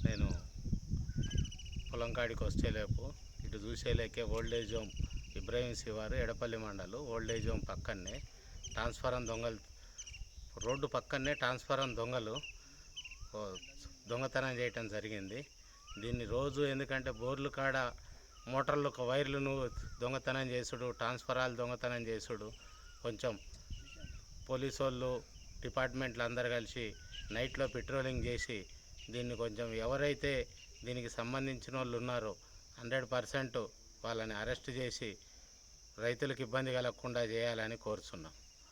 నేను పొలం కాడికి వచ్చేలేపు ఇటు చూసేలేకే ఓల్డేజ్ హోమ్ ఇబ్రాహీం శివారు ఎడపల్లి మండలు ఓల్డేజ్ హోమ్ పక్కనే ట్రాన్స్ఫారం దొంగలు రోడ్డు పక్కనే ట్రాన్స్ఫారం దొంగలు దొంగతనం చేయటం జరిగింది. దీన్ని రోజు ఎందుకంటే బోర్లు కాడ మోటార్లు వైర్లను దొంగతనం చేసుడు, ట్రాన్స్ఫరాలు దొంగతనం చేసుడు, కొంచెం పోలీసు వాళ్ళు డిపార్ట్మెంట్లు అందరు కలిసి నైట్లో పెట్రోలింగ్ చేసి దీన్ని కొంచెం ఎవరైతే దీనికి సంబంధించిన వాళ్ళు ఉన్నారో 100% వాళ్ళని అరెస్ట్ చేసి రైతులకు ఇబ్బంది కలగకుండా చేయాలని కోరుచున్నాం.